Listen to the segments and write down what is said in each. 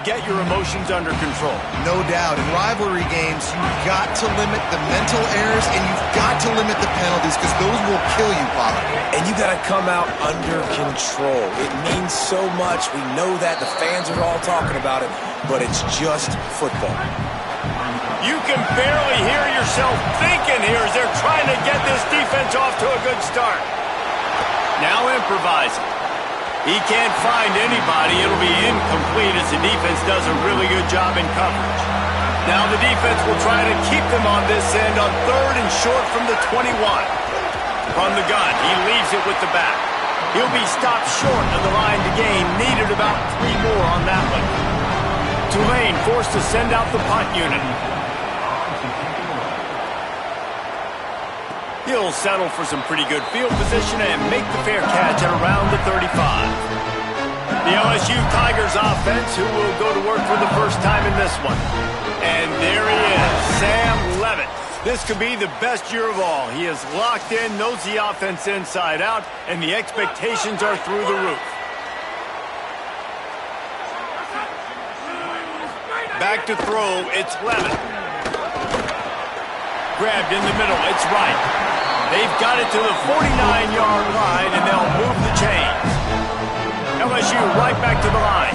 get your emotions under control. No doubt. In rivalry games, you've got to limit the mental errors and you've got to limit the penalties because those will kill you, Pop. And you got to come out under control. It means so much. We know that. The fans are all talking about it, but it's just football. You can barely hear yourself thinking here as they're trying to get this defense off to a good start. Now improvising. He can't find anybody. It'll be incomplete as the defense does a really good job in coverage. Now the defense will try to keep them on this end on 3rd and short from the 21. From the gun, he leaves it with the back. He'll be stopped short of the line to gain. Needed about 3 more on that one. Tulane forced to send out the punt unit. He'll settle for some pretty good field position and make the fair catch at around the 35. The LSU Tigers offense, who will go to work for the first time in this one. And there he is, Sam Levitt. This could be the best year of all. He is locked in, knows the offense inside out, and the expectations are through the roof. Back to throw, it's Levitt. Grabbed in the middle, it's right. They've got it to the 49-yard line, and they'll move the chains. LSU right back to the line.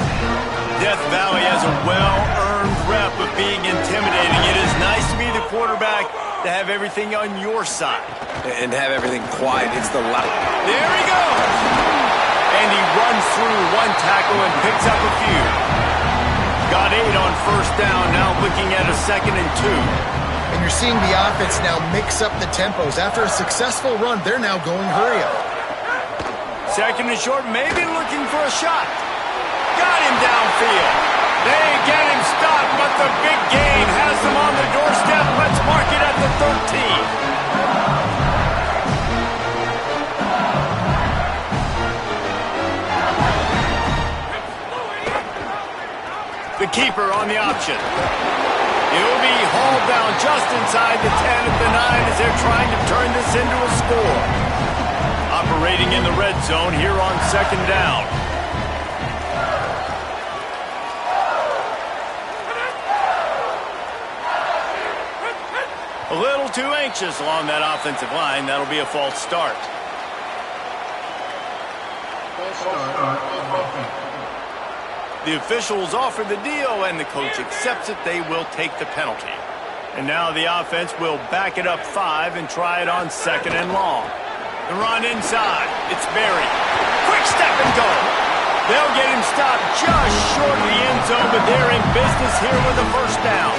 Death Valley has a well-earned rep of being intimidating. It is nice to be the quarterback, to have everything on your side. And have everything quiet. It's the loud. There he goes! And he runs through one tackle and picks up a few. Got 8 on first down, now looking at a 2nd and 2. And you're seeing the offense now mix up the tempos. After a successful run, they're now going hurry up. 2nd and short, maybe looking for a shot. Got him downfield. They get him stopped, but the big gain has them on the doorstep. Let's mark it at the 13. The keeper on the option. He'll be hauled down just inside the 10 at the 9 as they're trying to turn this into a score. Operating in the red zone here on 2nd down. A little too anxious along that offensive line. That'll be a false start. The officials offer the deal, and the coach accepts it. They will take the penalty. And now the offense will back it up 5 and try it on 2nd and long. The run inside. It's Berry. Quick step and go. They'll get him stopped just short of the end zone, but they're in business here with a first down.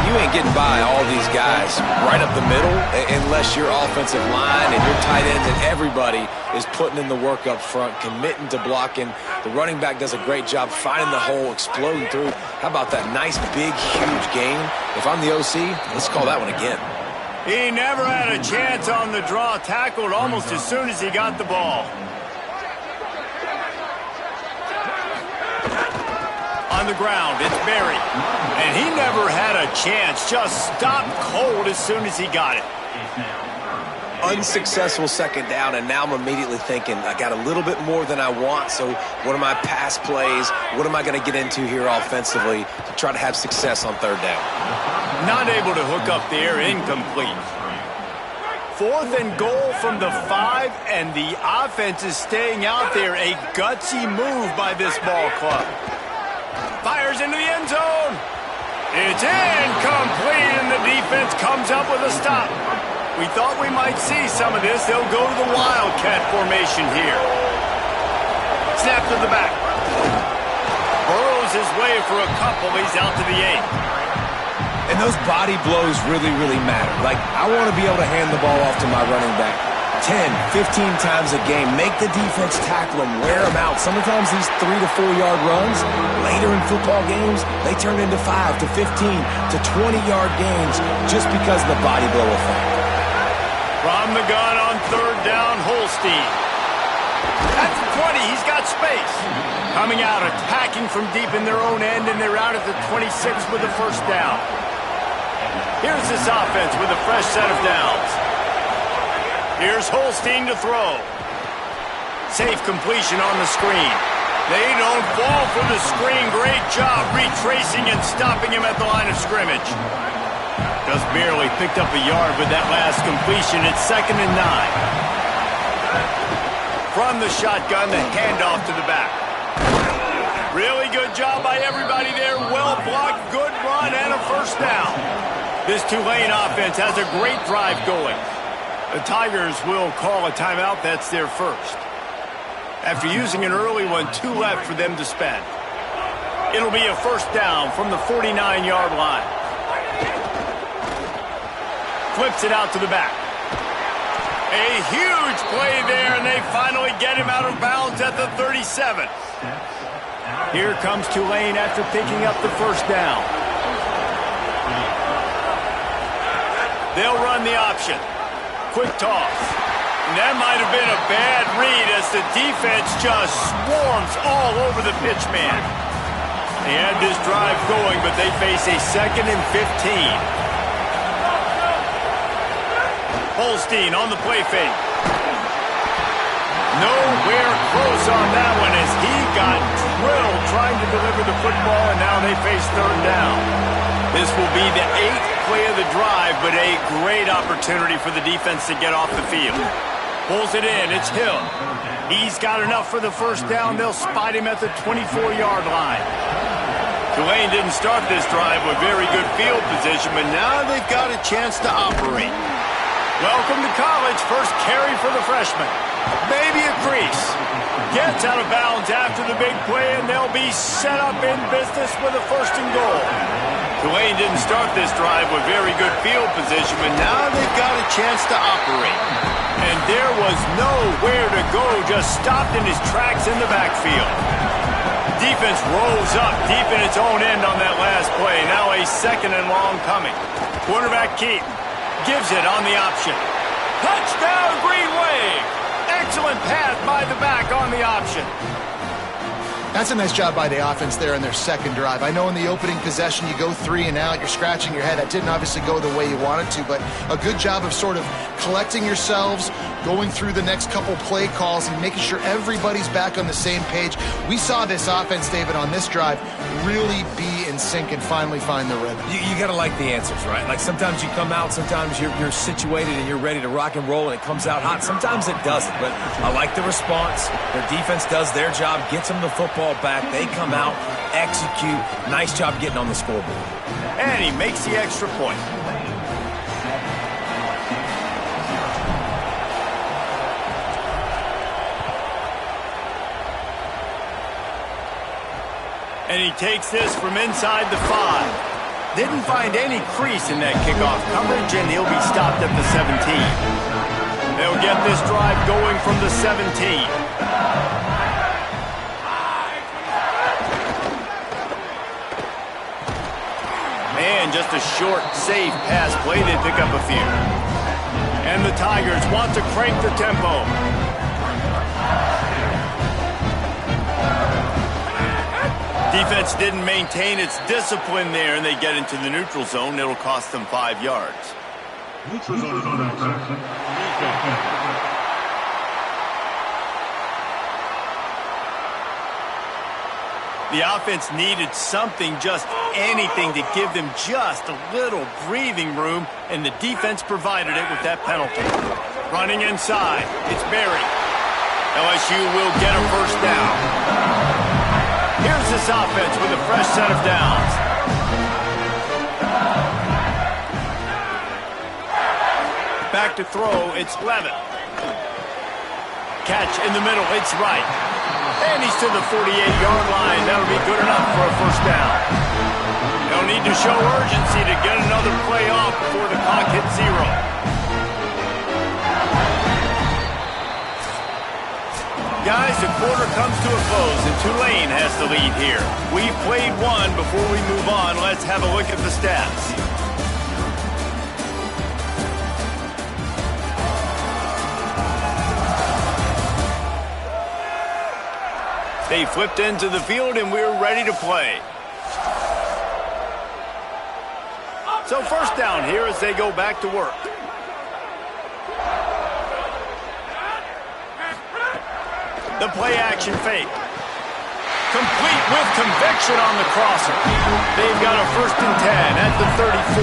You ain't getting by all these guys right up the middle unless your offensive line and your tight ends and everybody is putting in the work up front, committing to blocking. The running back does a great job finding the hole, exploding through. How about that nice, big, huge gain? If I'm the OC, let's call that one again. He never had a chance on the draw, tackled almost as soon as he got the ball. On the ground, it's Berry. And he never had a chance, just stopped cold as soon as he got it. Unsuccessful 2nd down, and now I'm immediately thinking, I got a little bit more than I want, so what are my pass plays? What am I going to get into here offensively to try to have success on 3rd down? Not able to hook up there, incomplete. 4th and goal from the 5, and the offense is staying out there. A gutsy move by this ball club. Fires into the end zone. It's incomplete, and the defense comes up with a stop. We thought we might see some of this. They'll go to the Wildcat formation here. Snap to the back. Burrows his way for a couple. He's out to the 8. And those body blows really, really matter. Like, I want to be able to hand the ball off to my running back 10, 15 times a game. Make the defense tackle them, wear them out. Sometimes these 3 to 4 yard runs, later in football games, they turn into 5 to 15 to 20 yard gains just because of the body blow effect. From the gun on 3rd down, Holstein. At the 20, he's got space. Coming out, attacking from deep in their own end, and they're out at the 26 with the first down. Here's this offense with a fresh set of downs. Here's Holstein to throw. Safe completion on the screen. They don't fall for the screen. Great job retracing and stopping him at the line of scrimmage. Just barely picked up a yard with that last completion. It's 2nd and 9. From the shotgun, the handoff to the back. Really good job by everybody there. Well blocked, good run, and a first down. This Tulane offense has a great drive going. The Tigers will call a timeout. That's their first. After using an early one, 2 left for them to spend. It'll be a first down from the 49-yard line. Flips it out to the back. A huge play there, and they finally get him out of bounds at the 37. Here comes Tulane after picking up the first down. They'll run the option. Quick toss. And that might have been a bad read as the defense just swarms all over the pitch man. They had this drive going, but they face a 2nd and 15. Holstein on the play fake. Nowhere close on that one as he got drilled trying to deliver the football, and now they face 3rd down. This will be the 8th play of the drive, but a great opportunity for the defense to get off the field. Pulls it in. It's Hill. He's got enough for the first down. They'll spot him at the 24-yard line. Tulane didn't start this drive with very good field position, but now they've got a chance to operate. Welcome to college. First carry for the freshman. Maybe a crease. Gets out of bounds after the big play, and they'll be set up in business with a 1st and goal. Tulane didn't start this drive with very good field position, but now they've got a chance to operate. And there was nowhere to go, just stopped in his tracks in the backfield. Defense rose up deep in its own end on that last play. Now a 2nd and long coming. Quarterback Keith gives it on the option. Touchdown, Green Wave! Excellent pass by the back on the option. That's a nice job by the offense there in their second drive. I know in the opening possession you go 3 and out, you're scratching your head. That didn't obviously go the way you wanted to, but a good job of sort of collecting yourselves, going through the next couple play calls and making sure everybody's back on the same page. We saw this offense, David, on this drive really be in sync and finally find the rhythm. You got to like the answers, right? Like sometimes you come out, sometimes you're situated and you're ready to rock and roll and it comes out hot. Sometimes it doesn't, but I like the response. Their defense does their job, gets them the football back. They come out, execute. Nice job getting on the scoreboard. And he makes the extra point. And he takes this from inside the 5. Didn't find any crease in that kickoff coverage, and he'll be stopped at the 17. They'll get this drive going from the 17. And just a short, safe pass play. They pick up a few. And the Tigers want to crank the tempo. Defense didn't maintain its discipline there, and they get into the neutral zone. It'll cost them 5 yards. Neutral zone. The offense needed something, just anything, to give them just a little breathing room, and the defense provided it with that penalty. Running inside, it's Berry. LSU will get a first down. Here's this offense with a fresh set of downs. Back to throw, it's Levitt. Catch in the middle, it's right. And he's to the 48-yard line. That'll be good enough for a first down. They'll need to show urgency to get another play off before the clock hits 0. Guys, the quarter comes to a close, and Tulane has the lead here. We've played one. Before we move on, let's have a look at the stats. They flipped into the field, and we're ready to play. So first down here as they go back to work. The play action fake. Complete with conviction on the crosser. They've got a 1st and 10 at the 34.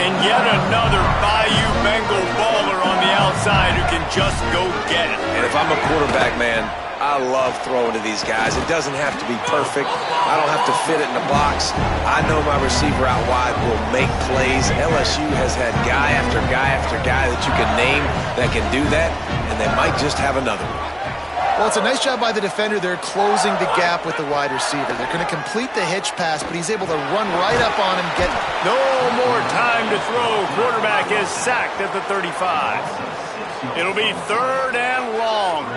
And yet another Bayou Bengal baller on the outside who can just go get it. And if I'm a quarterback, man, I love throwing to these guys. It doesn't have to be perfect. I don't have to fit it in the box. I know my receiver out wide will make plays. LSU has had guy after guy after guy that you can name that can do that, and they might just have another one. Well, it's a nice job by the defender. They're closing the gap with the wide receiver. They're going to complete the hitch pass, but he's able to run right up on him, get... No more time to throw. Quarterback is sacked at the 35. It'll be 3rd and long.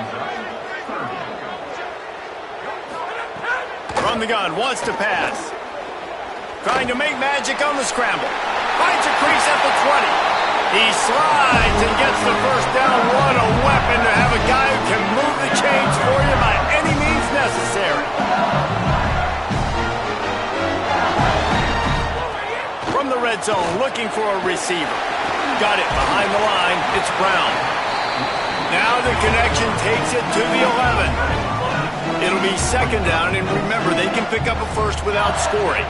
From the gun, wants to pass. Trying to make magic on the scramble. Finds a crease at the 20. He slides and gets the 1st down. What a weapon to have a guy who can move the chains for you by any means necessary. From the red zone, looking for a receiver. Got it behind the line. It's Brown. Now the connection takes it to the 11. It'll be 2nd down, and remember, they can pick up a 1st without scoring.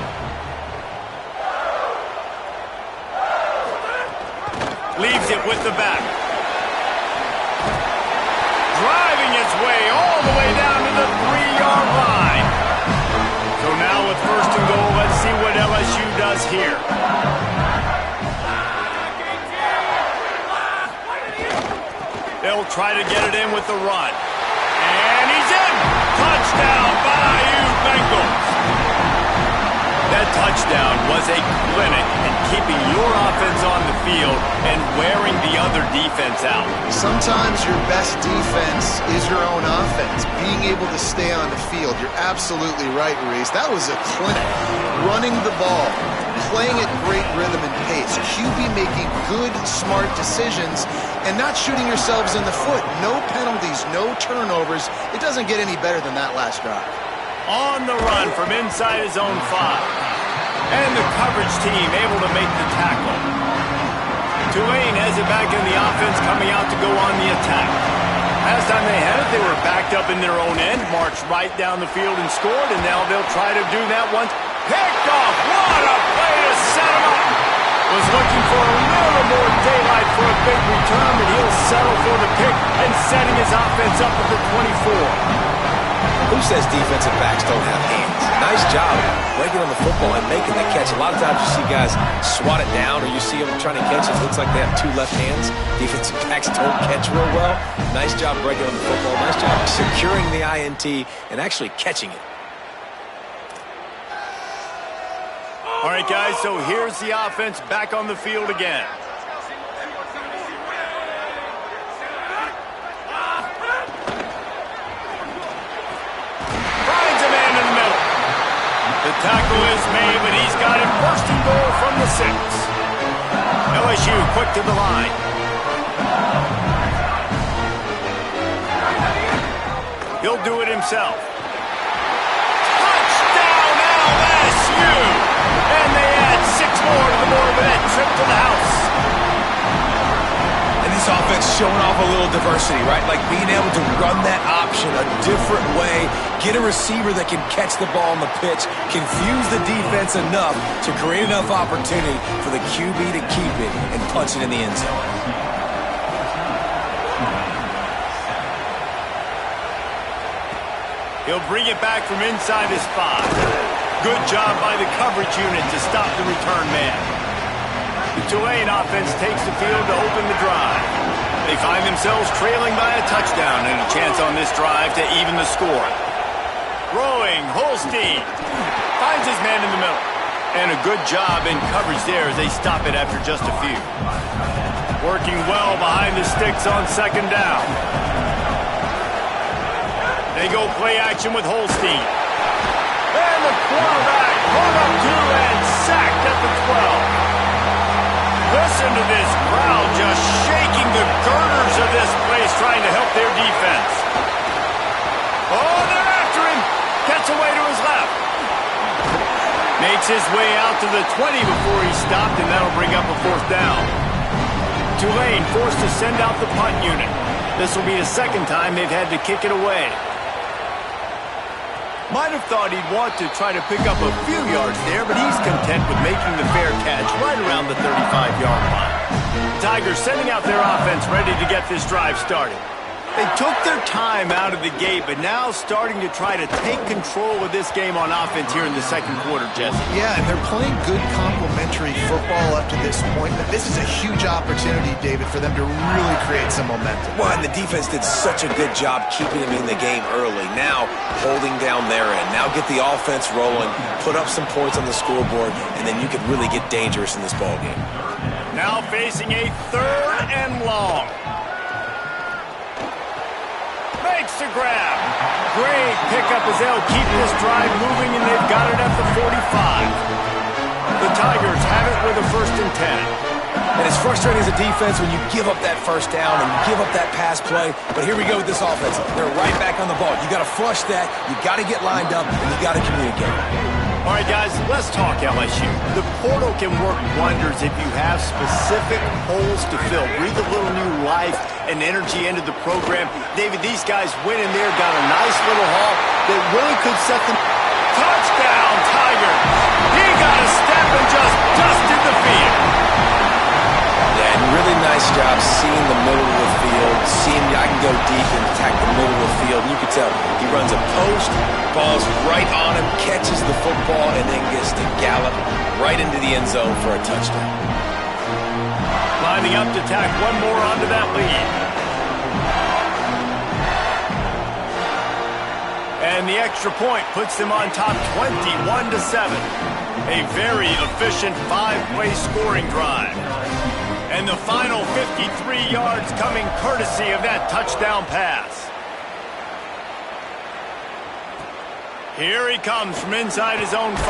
Leaves it with the back. Driving its way all the way down to the 3-yard line. So now with 1st and goal, let's see what LSU does here. They'll try to get it in with the run. And he's in! Touchdown, Bayou Bengals! That touchdown was a clinic in keeping your offense on the field and wearing the other defense out. Sometimes your best defense is your own offense. Being able to stay on the field, you're absolutely right, Reese. That was a clinic. Running the ball, playing at great rhythm and pace. QB making good, smart decisions and not shooting yourselves in the foot. No penalties, no turnovers. It doesn't get any better than that last drive. On the run from inside his own 5. And the coverage team able to make the tackle. Tulane has it back in the offense, coming out to go on the attack. Last time they had it, they were backed up in their own end, marched right down the field and scored, and now they'll try to do that once. Picked off! What a play to set him up! Was looking for a little more daylight for a big return, but he'll settle for the pick and setting his offense up at the 24. Who says defensive backs don't have hands? Nice job breaking on the football and making the catch. A lot of times you see guys swat it down or you see them trying to catch it. It looks like they have 2 left hands. Defensive backs don't catch real well. Nice job breaking on the football. Nice job securing the INT and actually catching it. All right, guys, so here's the offense back on the field again. The tackle is made, but he's got him 1st and goal from the 6. LSU quick to the line. He'll do it himself. Touchdown LSU! And they add 6 more to the board with that trip to the house. And this offense showing off a little diversity, right? Like being able to run that option a different way, get a receiver that can catch the ball on the pitch, confuse the defense enough to create enough opportunity for the QB to keep it and punch it in the end zone. He'll bring it back from inside his 5. Good job by the coverage unit to stop the return man. The Tulane offense takes the field to open the drive. They find themselves trailing by a touchdown and a chance on this drive to even the score. Throwing, Holstein finds his man in the middle. And a good job in coverage there as they stop it after just a few. Working well behind the sticks on 2nd down. They go play action with Holstein. And the quarterback pulled up 2 and sacked at the 12. Listen to this crowd just shaking the girders of this place trying to help their defense. Oh, they're after him. Gets away to his left. Makes his way out to the 20 before he stopped, and that'll bring up a 4th down. Tulane forced to send out the punt unit. This will be the 2nd time they've had to kick it away. Might have thought he'd want to try to pick up a few yards there, but he's content with making the fair catch right around the 35-yard line. The Tigers sending out their offense ready to get this drive started. They took their time out of the gate, but now starting to try to take control of this game on offense here in the second quarter, Jesse. Yeah, and they're playing good complementary football up to this point, but this is a huge opportunity, David, for them to really create some momentum. Well, and the defense did such a good job keeping them in the game early. Now, holding down their end. Now get the offense rolling, put up some points on the scoreboard, and then you could really get dangerous in this ballgame. Now facing a 3rd and long. Makes the grab. Great pickup as they'll keep this drive moving, and they've got it at the 45. The Tigers have it with a 1st and 10. And it's frustrating as a defense when you give up that first down and you give up that pass play. But here we go with this offense. They're right back on the ball. You got to flush that. You got to get lined up, and you got to communicate. All right, guys, let's talk LSU. The portal can work wonders if you have specific holes to fill. Breathe a little new life and energy into the program. David, these guys went in there, got a nice little haul that really could set them. Touchdown, Tigers! He got a step and just dusted the field. Yeah, and really nice job seeing the middle of the field, seeing I can go deep and attack the middle of the field. You can tell he runs a post, ball's right on him, catches the football, and then gets to gallop right into the end zone for a touchdown. Lining up to tack one more onto that lead. And the extra point puts them on top 21-7. A very efficient 5-play scoring drive. And the final 53 yards coming courtesy of that touchdown pass. Here he comes from inside his own 5.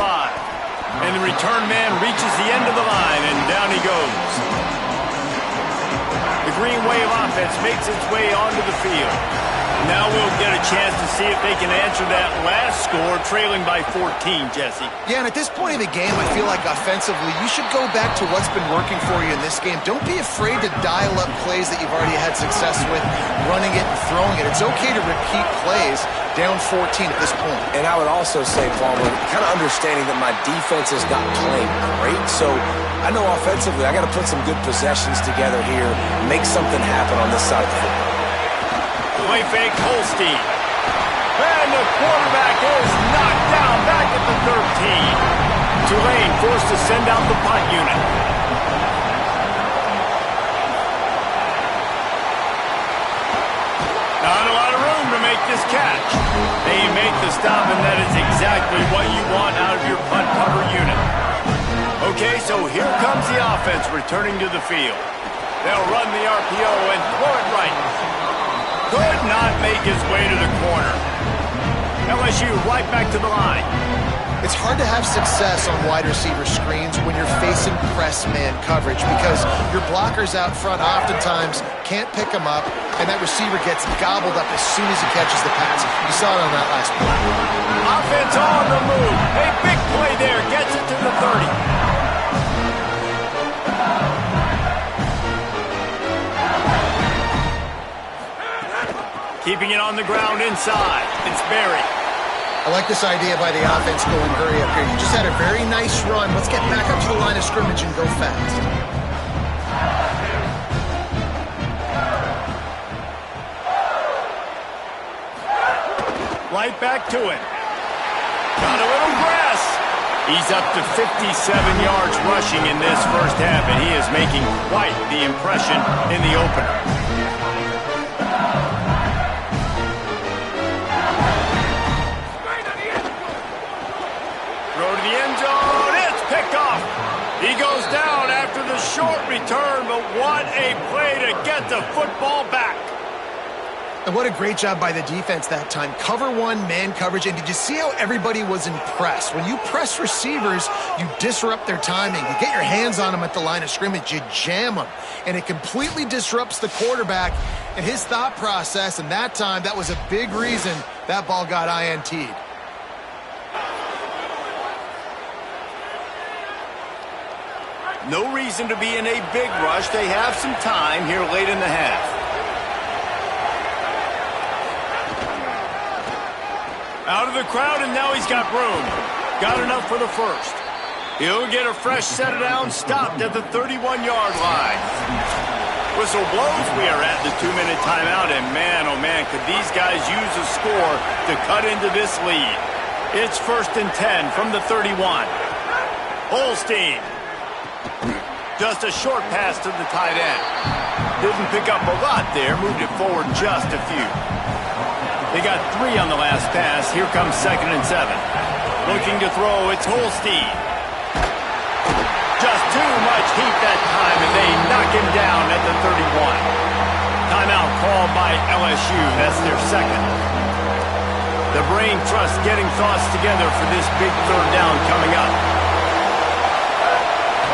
And the return man reaches the end of the line, and down he goes. The Green Wave offense makes its way onto the field. Now we'll get a chance to see if they can answer that last score, trailing by 14, Jesse. Yeah, and at this point in the game, I feel like offensively, you should go back to what's been working for you in this game. Don't be afraid to dial up plays that you've already had success with, running it and throwing it. It's okay to repeat plays down 14 at this point. And I would also say, Palmer, kind of understanding that my defense is not playing great, so I know offensively I got to put some good possessions together here, make something happen on this side of the football. Play fake Holstein. And the quarterback is knocked down back at the 13. Tulane forced to send out the punt unit. Not a lot of room to make this catch. They make the stop, and that is exactly what you want out of your punt cover unit. Okay, so here comes the offense returning to the field. They'll run the RPO and throw it right. Could not make his way to the corner. LSU right back to the line. It's hard to have success on wide receiver screens when you're facing press man coverage because your blockers out front oftentimes can't pick them up, and that receiver gets gobbled up as soon as he catches the pass. You saw it on that last play. Offense on the move. A big play there. Gets it to the 30. Keeping it on the ground inside. It's Berry. I like this idea by the offense going hurry up here. You just had a very nice run. Let's get back up to the line of scrimmage and go fast. Right back to it. Got a little grass. He's up to 57 yards rushing in this first half, and he is making quite the impression in the opener. He goes down after the short return, but what a play to get the football back. And what a great job by the defense that time. Cover one, man coverage, and did you see how everybody was impressed? When you press receivers, you disrupt their timing. You get your hands on them at the line of scrimmage, you jam them, and it completely disrupts the quarterback and his thought process, and that time, that was a big reason that ball got INT'd. No reason to be in a big rush. They have some time here late in the half. Out of the crowd, and now he's got room. Got enough for the first. He'll get a fresh set of downs stopped at the 31-yard line. Whistle blows. We are at the 2-minute timeout, and man, oh man, could these guys use a score to cut into this lead. It's 1st and 10 from the 31. Holstein. Just a short pass to the tight end. Didn't pick up a lot there, moved it forward just a few. They got 3 on the last pass. Here comes 2nd and 7. Looking to throw, it's Holstein. Just too much heat that time, and they knock him down at the 31. Timeout called by LSU. That's their second. The brain trust getting thoughts together for this big 3rd down coming up.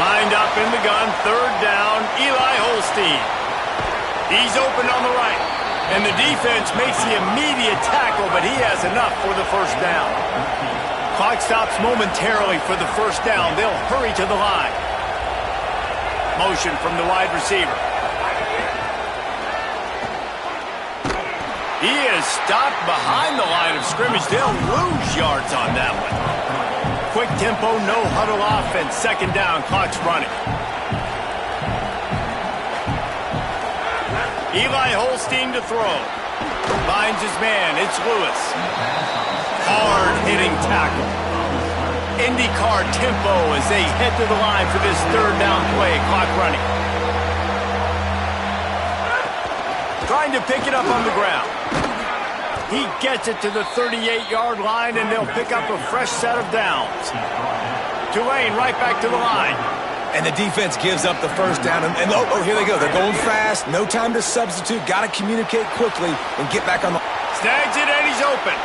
Lined up in the gun, 3rd down, Eli Holstein. He's open on the right, and the defense makes the immediate tackle, but he has enough for the 1st down. Clock stops momentarily for the 1st down. They'll hurry to the line. Motion from the wide receiver. He is stopped behind the line of scrimmage. They'll lose yards on that one. Quick tempo, no huddle offense. 2nd down, clock's running. Eli Holstein to throw. Finds his man. It's Lewis. Hard-hitting tackle. IndyCar tempo as they head to the line for this 3rd down play. Clock running. Trying to pick it up on the ground. He gets it to the 38-yard line, and they'll pick up a fresh set of downs. Tulane right back to the line. And the defense gives up the 1st down. And oh, here they go. They're going fast. No time to substitute. Got to communicate quickly and get back on the... Snags it, and he's open.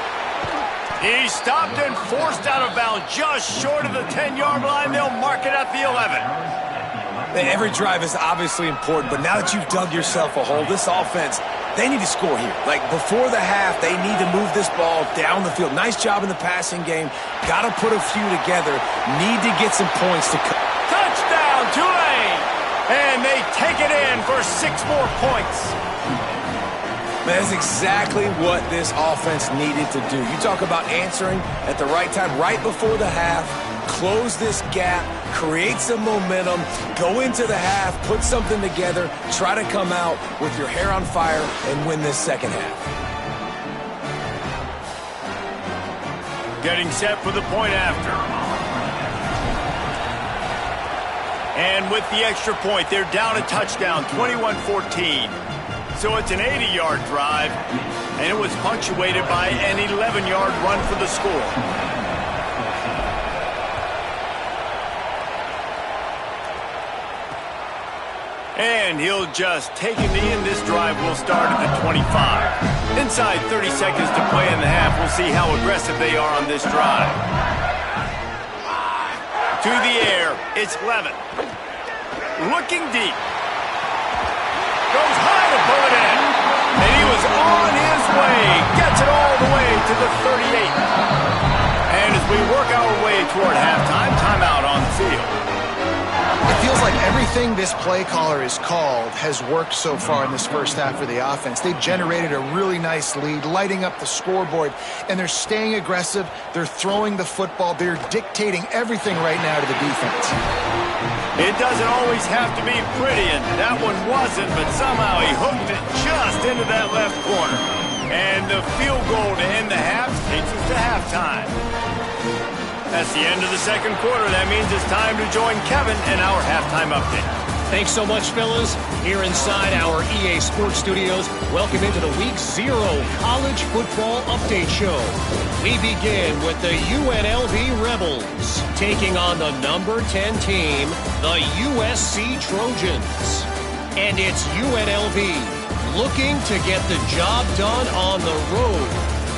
He's stopped and forced out of bounds just short of the 10-yard line. They'll mark it at the 11. Every drive is obviously important, but now that you've dug yourself a hole, this offense, they need to score here. Like, before the half, they need to move this ball down the field. Nice job in the passing game. Got to put a few together. Need to get some points to... Touchdown, Tulane! And they take it in for 6 more points. That's exactly what this offense needed to do. You talk about answering at the right time, right before the half, close this gap, create some momentum, go into the half, put something together, try to come out with your hair on fire and win this 2nd half. Getting set for the point after. And with the extra point, they're down a touchdown, 21-14. So it's an 80-yard drive, and it was punctuated by an 11-yard run for the score. And he'll just take a knee, and this drive will start at the 25. Inside 30 seconds to play in the half. We'll see how aggressive they are on this drive. To the air, it's Levin. Looking deep. Goes high to pull it in. And he was on his way. Gets it all the way to the 38. And as we work our way toward halftime, timeout on the field. It feels like everything this play caller has called has worked so far in this 1st half for the offense. They've generated a really nice lead, lighting up the scoreboard, and they're staying aggressive. They're throwing the football. They're dictating everything right now to the defense. It doesn't always have to be pretty, and that one wasn't, but somehow he hooked it just into that left corner. And the field goal to end the half takes us to halftime. That's the end of the 2nd quarter. That means it's time to join Kevin in our halftime update. Thanks so much, fellas. Here inside our EA Sports Studios, welcome into the Week 0 College Football Update Show. We begin with the UNLV Rebels taking on the number 10 team, the USC Trojans. And it's UNLV looking to get the job done on the road.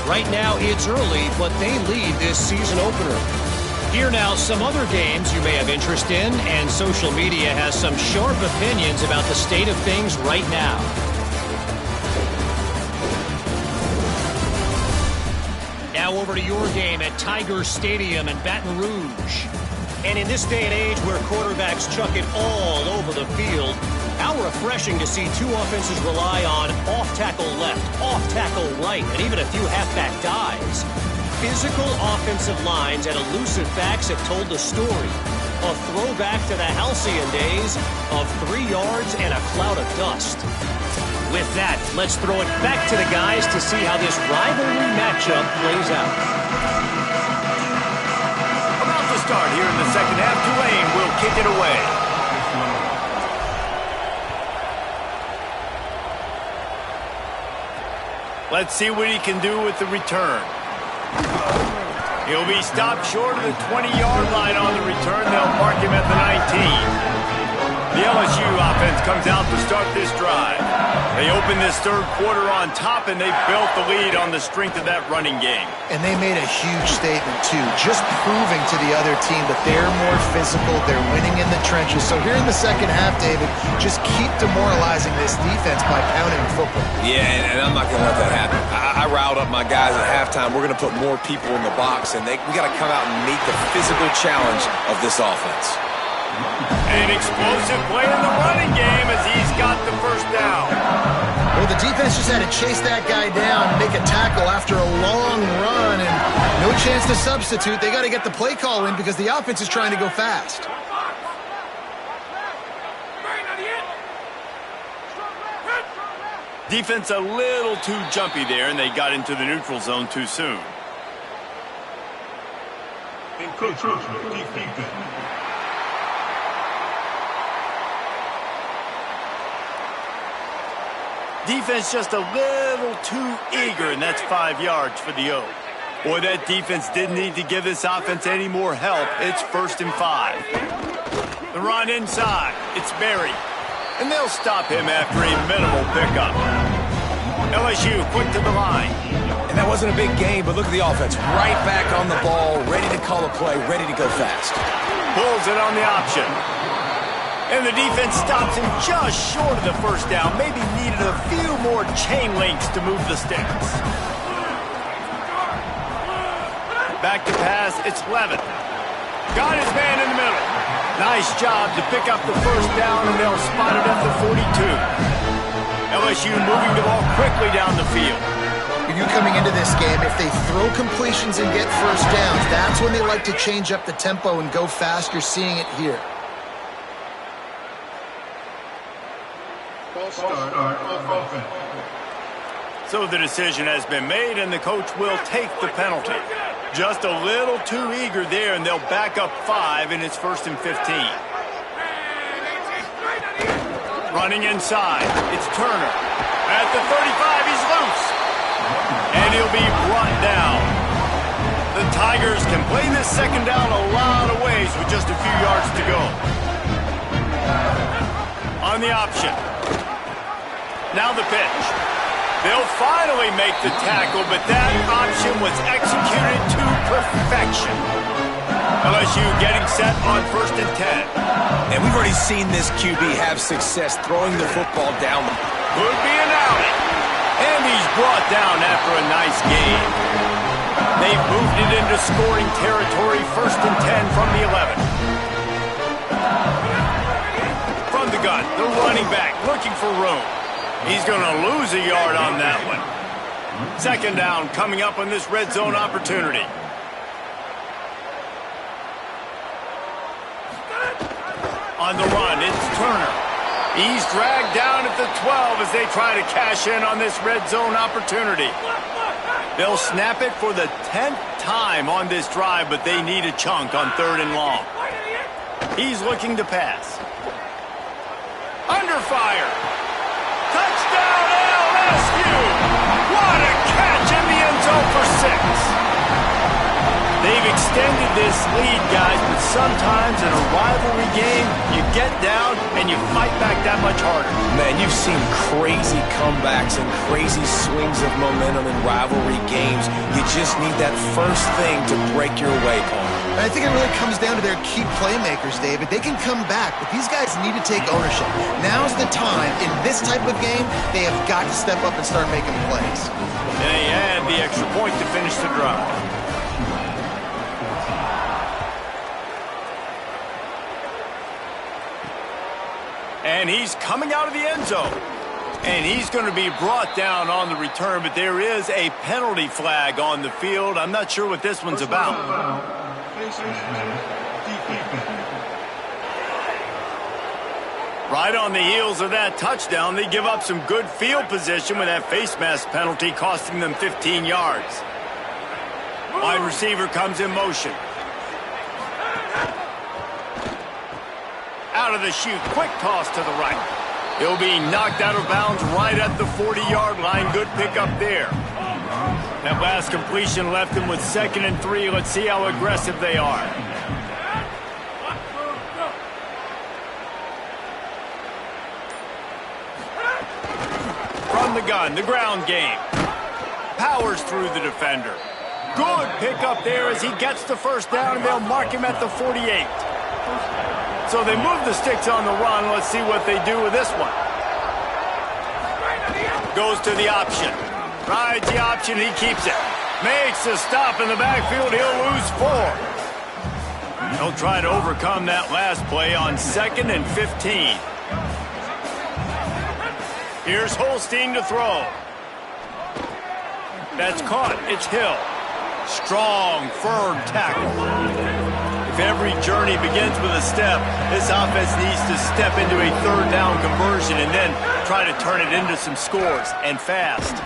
Right now, it's early, but they lead this season opener. Here now, some other games you may have interest in, and social media has some sharp opinions about the state of things right now. Now over to your game at Tiger Stadium in Baton Rouge. And in this day and age where quarterbacks chuck it all over the field, how refreshing to see 2 offenses rely on off-tackle left, off-tackle right, and even a few halfback dives. Physical offensive lines and elusive backs have told the story. A throwback to the halcyon days of 3 yards and a cloud of dust. With that, let's throw it back to the guys to see how this rivalry matchup plays out. About to start here in the second half. Tulane will kick it away. Let's see what he can do with the return. He'll be stopped short of the 20-yard line on the return. They'll mark him at the 19. The LSU offense comes out to start this drive. They open this third quarter on top, and they built the lead on the strength of that running game. And they made a huge statement, too, just proving to the other team that they're more physical, they're winning in the trenches. So here in the second half, David, just keep demoralizing this defense by pounding the football. Yeah, and I'm not going to let that happen. I riled up my guys at halftime. We're going to put more people in the box, and we got to come out and meet the physical challenge of this offense. An explosive play in the running game as he's got the first down. Well, the defense just had to chase that guy down and make a tackle after a long run, and no chance to substitute. They got to get the play call in because the offense is trying to go fast. Defense a little too jumpy there, and they got into the neutral zone too soon. Defense just a little too eager, and that's 5 yards for the O. Boy, that defense didn't need to give this offense any more help. It's 1st and 5. The run inside. It's Berry. And they'll stop him after a minimal pickup. LSU quick to the line. And that wasn't a big game, but look at the offense. Right back on the ball, ready to call a play, ready to go fast. Pulls it on the option. And the defense stops him just short of the first down. Maybe needed a few more chain links to move the sticks. Back to pass, it's Levin. Got his man in the middle. Nice job to pick up the first down, and they'll spot it at the 42. LSU moving the ball quickly down the field. When you're coming into this game, if they throw completions and get first downs, that's when they like to change up the tempo and go fast. You're seeing it here. So the decision has been made, and the coach will take the penalty. Just a little too eager there, and they'll back up 5, and it's 1st and 15. Running inside, it's Turner. At the 35, he's loose. And he'll be brought down. The Tigers can play this second down a lot of ways with just a few yards to go. On the option. Now the pitch. They'll finally make the tackle, but that option was executed to perfection. LSU getting set on 1st and 10. And we've already seen this QB have success throwing the football down. Could be an outing. And he's brought down after a nice game. They've moved it into scoring territory, 1st and 10 from the 11. From the gun, the running back looking for room. He's going to lose a yard on that one. 2nd down coming up on this red zone opportunity. On the run, it's Turner. He's dragged down at the 12 as they try to cash in on this red zone opportunity. They'll snap it for the 10th time on this drive, but they need a chunk on 3rd and long. He's looking to pass. Under fire. Touchdown LSU! What a catch in the end zone for 6. They've extended this lead, guys, but sometimes in a rivalry game, you get down and you fight back that much harder. Man, you've seen crazy comebacks and crazy swings of momentum in rivalry games. You just need that first thing to break your way, Paul. And I think it really comes down to their key playmakers, David. They can come back, but these guys need to take ownership. Now's the time. In this type of game, they have got to step up and start making plays. And they add the extra point to finish the drive. And he's coming out of the end zone. And he's going to be brought down on the return, but there is a penalty flag on the field. I'm not sure what this one's about. Right on the heels of that touchdown, they give up some good field position with that face mask penalty costing them 15 yards. Wide receiver comes in motion. Out of the chute, quick toss to the right. He'll be knocked out of bounds right at the 40-yard line. Good pickup there. That last completion left him with 2nd and 3. Let's see how aggressive they are. From the gun, the ground game. Powers through the defender. Good pickup there as he gets the first down, and they'll mark him at the 48. So they move the sticks on the run. Let's see what they do with this one. Goes to the option. Rides the option, he keeps it. Makes a stop in the backfield, he'll lose 4. He'll try to overcome that last play on 2nd and 15. Here's Holstein to throw. That's caught, it's Hill. Strong, firm tackle. If every journey begins with a step, this offense needs to step into a 3rd down conversion and then try to turn it into some scores, and fast.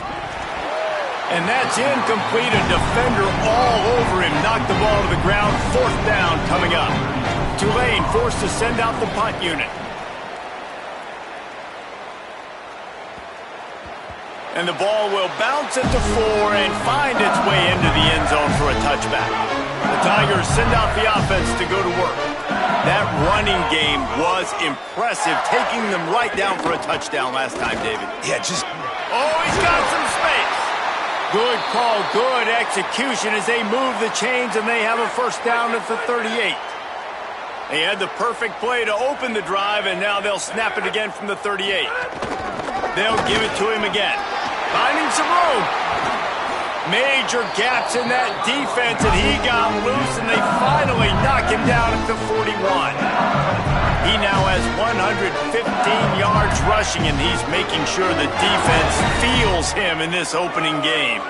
And that's incomplete. A defender all over him. Knocked the ball to the ground. 4th down coming up. Tulane forced to send out the punt unit. And the ball will bounce at the 4 and find its way into the end zone for a touchback. The Tigers send out the offense to go to work. That running game was impressive, taking them right down for a touchdown last time, David. Yeah, just... Oh, he's got some space. Good call, good execution as they move the chains, and they have a first down at the 38. They had the perfect play to open the drive, and now they'll snap it again from the 38. They'll give it to him again. Finding some room. Major gaps in that defense, and he got loose, and they finally knock him down at the 41. He now has 115 yards rushing, and he's making sure the defense feels him in this opening game.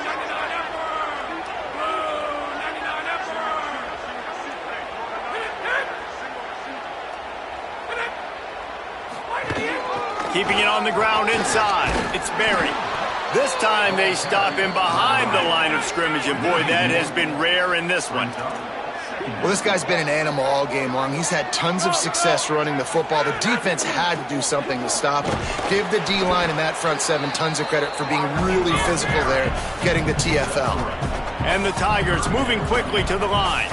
Keeping it on the ground inside. It's Berry. This time they stop him behind the line of scrimmage, and boy, that has been rare in this one. Well, this guy's been an animal all game long. He's had tons of success running the football. The defense had to do something to stop him. Give the D-line and that front 7 tons of credit for being really physical there, getting the TFL. And the Tigers moving quickly to the line.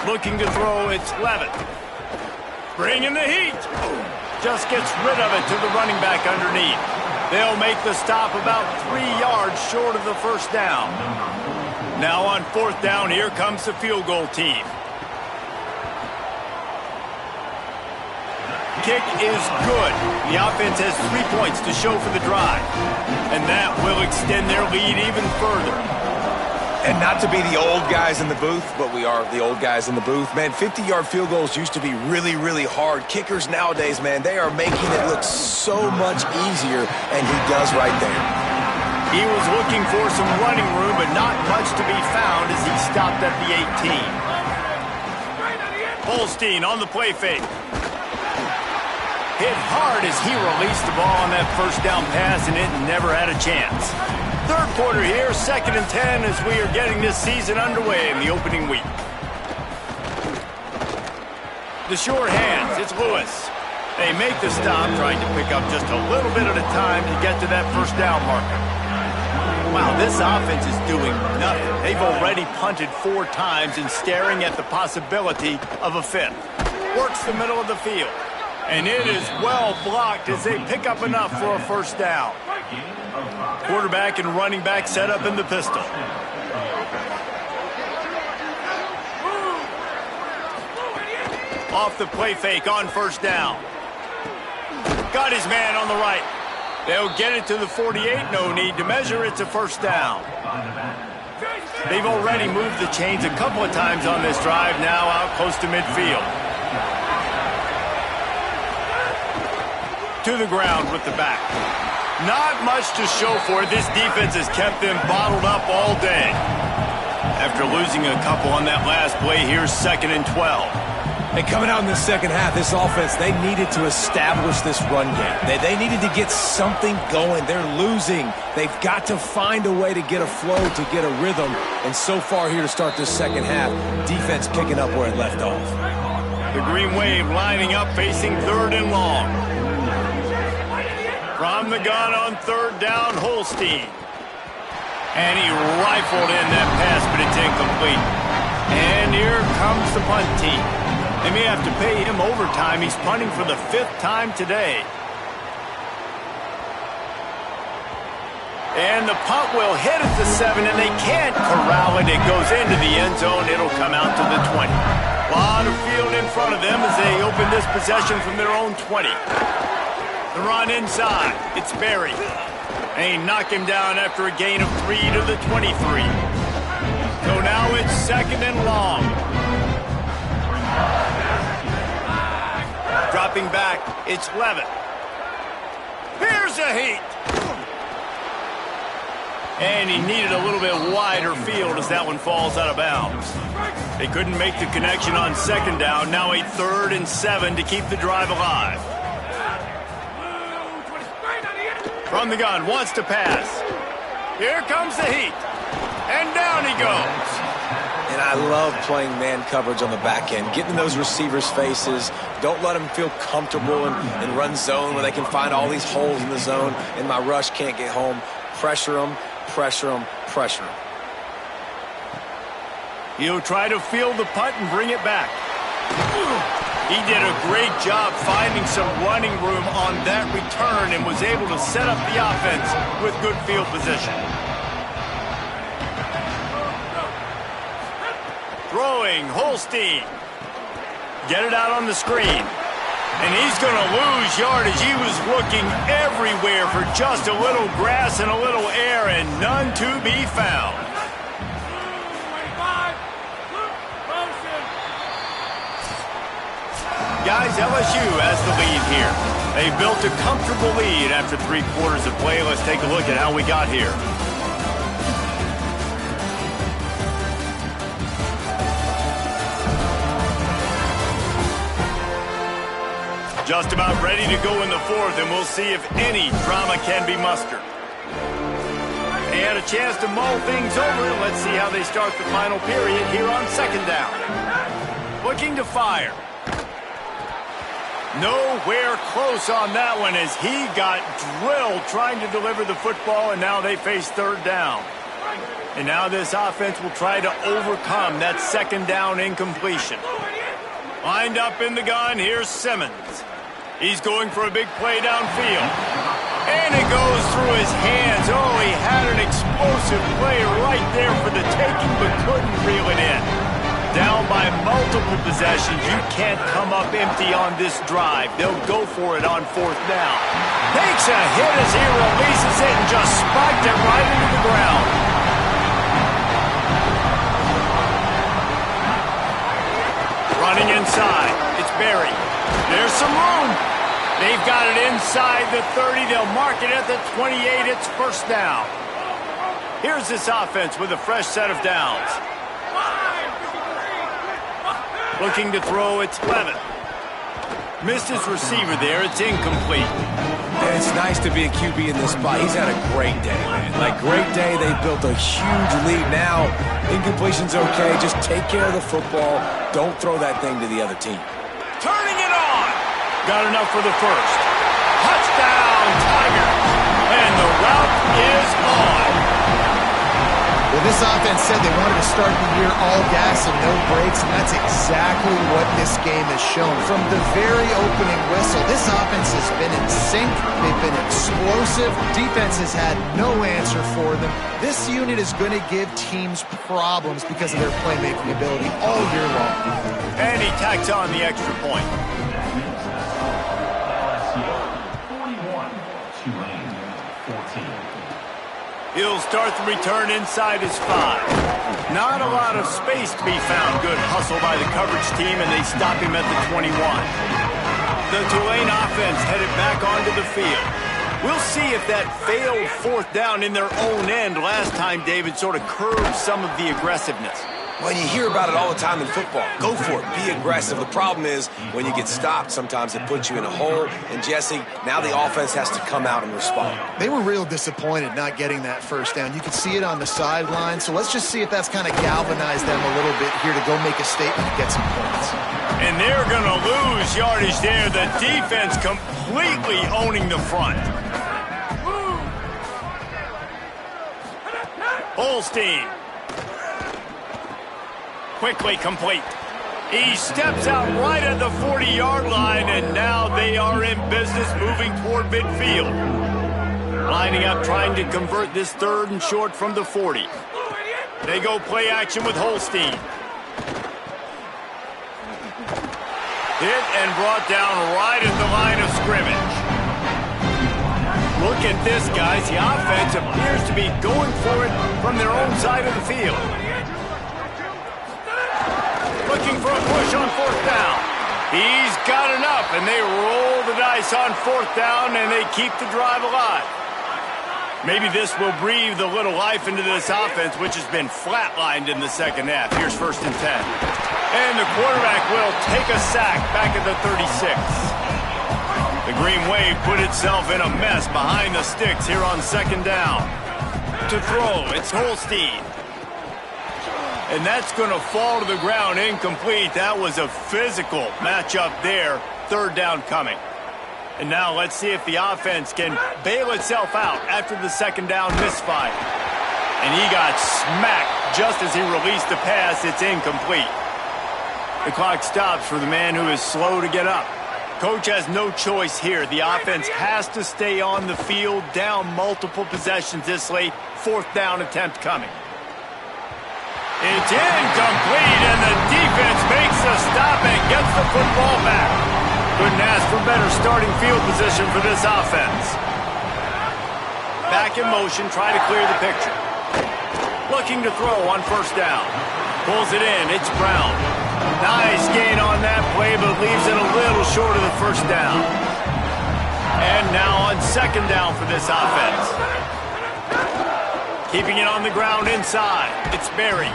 Looking to throw, it's Levitt. Bringing the heat. Just gets rid of it to the running back underneath. They'll make the stop about 3 yards short of the first down. Now on 4th down, here comes the field goal team. Kick is good. The offense has 3 points to show for the drive. And that will extend their lead even further. And not to be the old guys in the booth, but we are the old guys in the booth. Man, 50-yard field goals used to be really, really hard. Kickers nowadays, man, they are making it look so much easier, and he does right there. He was looking for some running room, but not much to be found as he stopped at the 18. Holstein on the play fake. Hit hard as he released the ball on that first down pass, and it never had a chance. 3rd quarter here, 2nd and 10 as we are getting this season underway in the opening week. The sure hands, it's Lewis. They make the stop, trying to pick up just a little bit at a time to get to that first down marker. Wow, this offense is doing nothing. They've already punted 4 times and staring at the possibility of a 5th. Works the middle of the field. And it is well blocked as they pick up enough for a first down. Quarterback and running back set up in the pistol. Off the play fake on first down. Got his man on the right. They'll get it to the 48. No need to measure. It's a first down. They've already moved the chains a couple of times on this drive, now out close to midfield. to the ground with the back. Not much to show for it. This defense has kept them bottled up all day. After losing a couple on that last play, here's 2nd and 12. And coming out in the second half, this offense, they needed to establish this run game. They needed to get something going. They're losing. They've got to find a way to get a flow, to get a rhythm. And so far here to start this second half, defense picking up where it left off. The Green Wave lining up, facing 3rd and long. From the gun on 3rd down, Holstein. And he rifled in that pass, but it's incomplete. And here comes the punt team. They may have to pay him overtime. He's punting for the 5th time today. And the punt will hit at the 7, and they can't corral it. It goes into the end zone. It'll come out to the 20. A lot of field in front of them as they open this possession from their own 20. The run inside. It's Berry. And he knocked him down after a gain of 3 to the 23. So now it's 2nd and long. Dropping back, it's Levitt. Here's a heat. And he needed a little bit wider field as that one falls out of bounds. They couldn't make the connection on 2nd down. Now a 3rd and 7 to keep the drive alive. From the gun, wants to pass. Here comes the heat. And down he goes. And I love playing man coverage on the back end, getting in those receivers' faces. Don't let them feel comfortable and run zone where they can find all these holes in the zone and my rush can't get home. Pressure them, pressure them, pressure them. He'll try to field the punt and bring it back. He did a great job finding some running room on that return and was able to set up the offense with good field position. Throwing, Holstein. Get it out on the screen. And he's going to lose yardage. He was looking everywhere for just a little grass and a little air, and none to be found. Guys, LSU has the lead here. They built a comfortable lead after 3 quarters of play. Let's take a look at how we got here. Just about ready to go in the 4th, and we'll see if any drama can be mustered. They had a chance to mull things over. Let's see how they start the final period here on 2nd down. Looking to fire. Nowhere close on that one as he got drilled trying to deliver the football, and now they face 3rd down. And now this offense will try to overcome that 2nd down incompletion. Lined up in the gun, here's Simmons. He's going for a big play downfield. And it goes through his hands. Oh, he had an explosive play right there for the taking, but couldn't reel it in. Down by multiple possessions. You can't come up empty on this drive. They'll go for it on 4th down. Takes a hit as he releases it and just spiked it right into the ground. Running inside. It's Berry. There's some room. They've got it inside the 30. They'll mark it at the 28. It's 1st down. Here's this offense with a fresh set of downs. Looking to throw, it's Levitt. Missed his receiver there. It's incomplete. And it's nice to be a QB in this spot. He's had a great day, man. Like, great day. They built a huge lead. Now, incompletion's okay. Just take care of the football. Don't throw that thing to the other team. Turning it on. Got enough for the 1st. Touchdown, Tigers. And the route is on. Well, this offense said they wanted to start the year all gas and no brakes, and that's exactly what this game has shown. From the very opening whistle, this offense has been in sync. They've been explosive. Defense has had no answer for them. This unit is going to give teams problems because of their playmaking ability all year long. And he tacks on the extra point. He'll start the return inside his 5. Not a lot of space to be found. Good hustle by the coverage team, and they stop him at the 21. The Tulane offense headed back onto the field. We'll see if that failed fourth down in their own end last time, David, sort of curbed some of the aggressiveness. Well, you hear about it all the time in football. Go for it. Be aggressive. The problem is when you get stopped, sometimes it puts you in a hole. And, Jesse, now the offense has to come out and respond. They were real disappointed not getting that first down. You could see it on the sideline. So let's just see if that's kind of galvanized them a little bit here to go make a statement and get some points. And they're going to lose yardage there. The defense completely owning the front. Holstein. Quickly complete. He steps out right at the 40-yard line, and now they are in business moving toward midfield. Lining up, trying to convert this third and short from the 40. They go play action with Holstein. Hit and brought down right at the line of scrimmage. Look at this, guys. The offense appears to be going for it from their own side of the field. Looking for a push on fourth down. He's got enough, and they roll the dice on fourth down, and they keep the drive alive. Maybe this will breathe a little life into this offense, which has been flatlined in the second half. Here's 1st and 10. And the quarterback will take a sack back at the 36. The Green Wave put itself in a mess behind the sticks here on 2nd down. To throw, it's Holstein. And that's going to fall to the ground incomplete. That was a physical matchup there. 3rd down coming. And now let's see if the offense can bail itself out after the 2nd down misfire. And he got smacked just as he released the pass. It's incomplete. The clock stops for the man who is slow to get up. Coach has no choice here. The offense has to stay on the field, down multiple possessions this late. 4th down attempt coming. It's incomplete, and the defense makes a stop and gets the football back. Couldn't ask for better starting field position for this offense. Back in motion, try to clear the picture. Looking to throw on 1st down. Pulls it in, it's Brown. Nice gain on that play, but leaves it a little short of the 1st down. And now on 2nd down for this offense. Keeping it on the ground inside. It's Berry.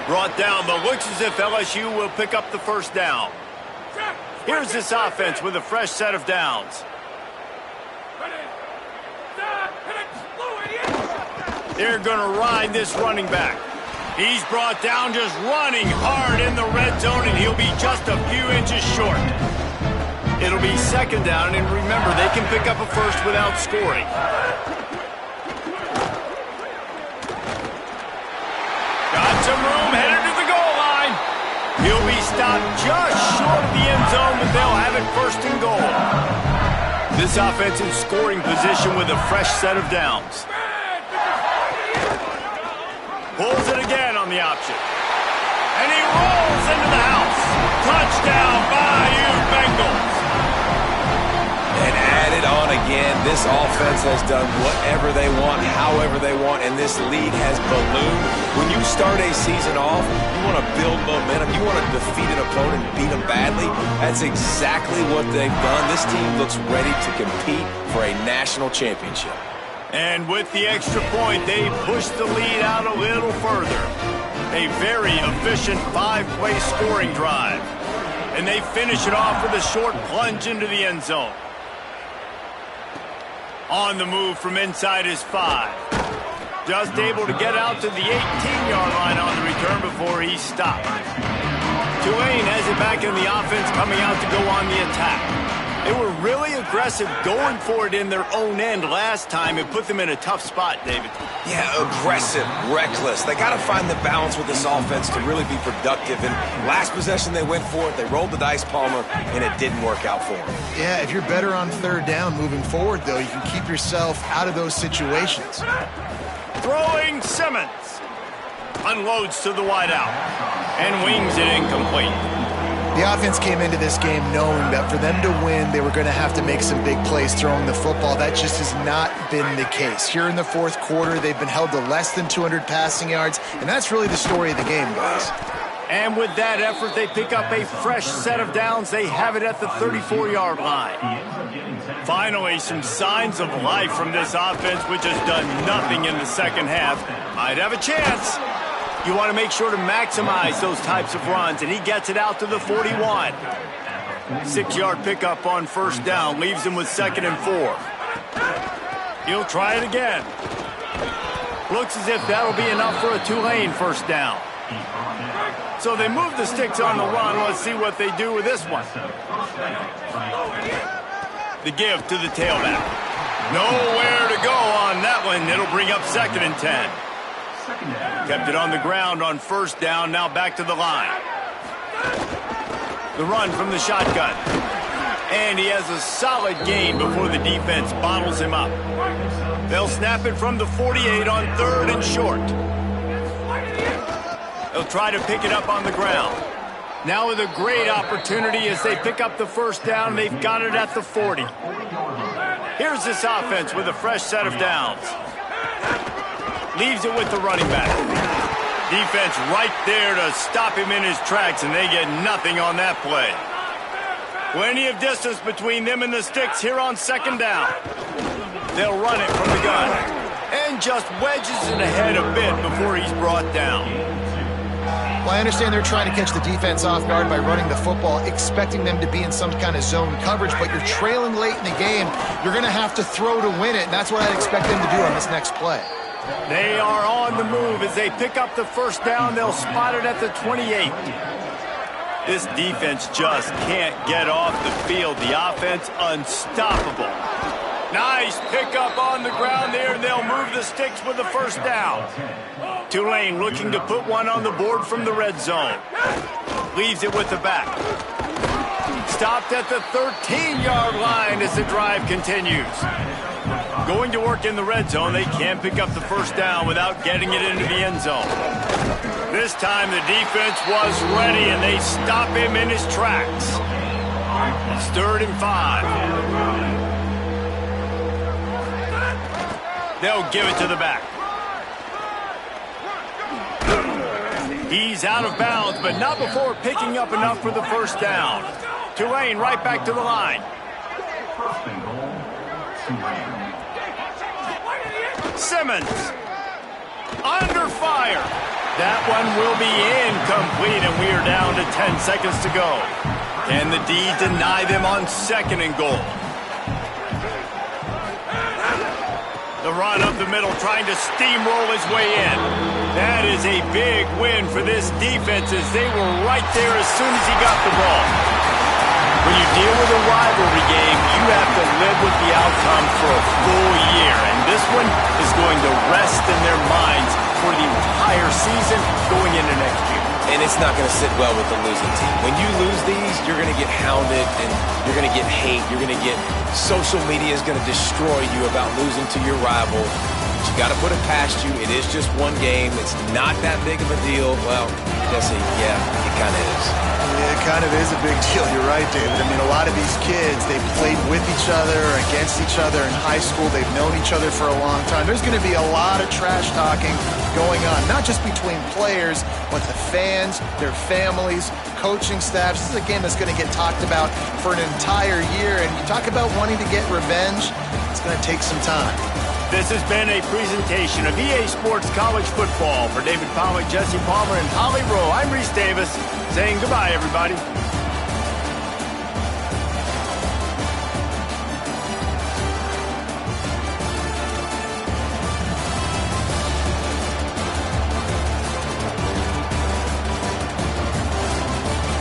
Brought down, but looks as if LSU will pick up the 1st down. Here's this offense with a fresh set of downs. They're going to ride this running back. He's brought down just running hard in the red zone, and he'll be just a few inches short. It'll be 2nd down, and remember, they can pick up a first without scoring. Got some room, headed to the goal line. He'll be stopped just short of the end zone, but they'll have it 1st and goal. This offense in scoring position with a fresh set of downs. Pulls it again on the option. And he rolls into the house. Touchdown, Bayou Bengals. And added on again, this offense has done whatever they want, however they want, and this lead has ballooned. When you start a season off, you want to build momentum. You want to defeat an opponent and beat them badly. That's exactly what they've done. This team looks ready to compete for a national championship. And with the extra point, they push the lead out a little further. A very efficient 5-play scoring drive. And they finish it off with a short plunge into the end zone. On the move from inside his 5. Just able to get out to the 18-yard line on the return before he stopped. Tulane has it back in the offense, coming out to go on the attack. They were really aggressive going for it in their own end last time. It put them in a tough spot, David. Yeah, aggressive, reckless. They got to find the balance with this offense to really be productive. And last possession, they went for it. They rolled the dice, Palmer, and it didn't work out for them. Yeah, if you're better on 3rd down moving forward, though, you can keep yourself out of those situations. Throwing Simmons. Unloads to the wideout. And wings it incomplete. The offense came into this game knowing that for them to win, they were going to have to make some big plays throwing the football. That just has not been the case. Here in the 4th quarter, they've been held to less than 200 passing yards, and that's really the story of the game, guys. And with that effort, they pick up a fresh set of downs. They have it at the 34-yard line. Finally, some signs of life from this offense, which has done nothing in the second half. Might have a chance. You want to make sure to maximize those types of runs, and he gets it out to the 41. 6-yard pickup on first down, leaves him with 2nd and 4. He'll try it again. Looks as if that'll be enough for a Tulane first down. So they move the sticks on the run. Let's see what they do with this one. The give to the tailback. Nowhere to go on that one. It'll bring up 2nd and 10. Kept it on the ground on first down. Now back to the line. The run from the shotgun. And he has a solid gain before the defense bottles him up. They'll snap it from the 48 on 3rd and short. They'll try to pick it up on the ground. Now with a great opportunity as they pick up the first down. They've got it at the 40. Here's this offense with a fresh set of downs. Leaves it with the running back. Defense right there to stop him in his tracks, and they get nothing on that play. Plenty of distance between them and the sticks here on 2nd down. They'll run it from the gun. And just wedges it ahead a bit before he's brought down. Well, I understand they're trying to catch the defense off guard by running the football, expecting them to be in some kind of zone coverage, but you're trailing late in the game. You're going to have to throw to win it, and that's what I'd expect them to do on this next play. They are on the move as they pick up the first down. They'll spot it at the 28. This defense just can't get off the field. The offense unstoppable. Nice pickup on the ground there, and they'll move the sticks with the first down. Tulane looking to put one on the board from the red zone. Leaves it with the back. Stopped at the 13-yard line as the drive continues. Going to work in the red zone, they can't pick up the first down without getting it into the end zone. This time the defense was ready, and they stop him in his tracks. It's 3rd and 5. They'll give it to the back. He's out of bounds, but not before picking up enough for the first down. Tulane right back to the line. Simmons. Under fire. That one will be incomplete, and we are down to 10 seconds to go. Can the D deny them on 2nd and goal? The run up the middle, trying to steamroll his way in. That is a big win for this defense as they were right there as soon as he got the ball. When you deal with a rivalry game, you have to live with the outcome for a full year. And this one is going to rest in their minds for the entire season going into next year. And it's not going to sit well with the losing team. When you lose these, you're going to get hounded and you're going to get hate. You're going to get social media is going to destroy you about losing to your rival. But you got to put it past you. It is just one game. It's not that big of a deal. Well, Jesse, yeah, it kind of is. It kind of is a big deal. You're right, David. I mean, a lot of these kids, they've played with each other, against each other in high school. They've known each other for a long time. There's going to be a lot of trash talking going on, not just between players, but the fans, their families, coaching staffs. This is a game that's going to get talked about for an entire year. And you talk about wanting to get revenge, it's going to take some time. This has been a presentation of EA Sports College Football. For David Pollack, Jesse Palmer, and Holly Rowe, I'm Reese Davis saying goodbye, everybody.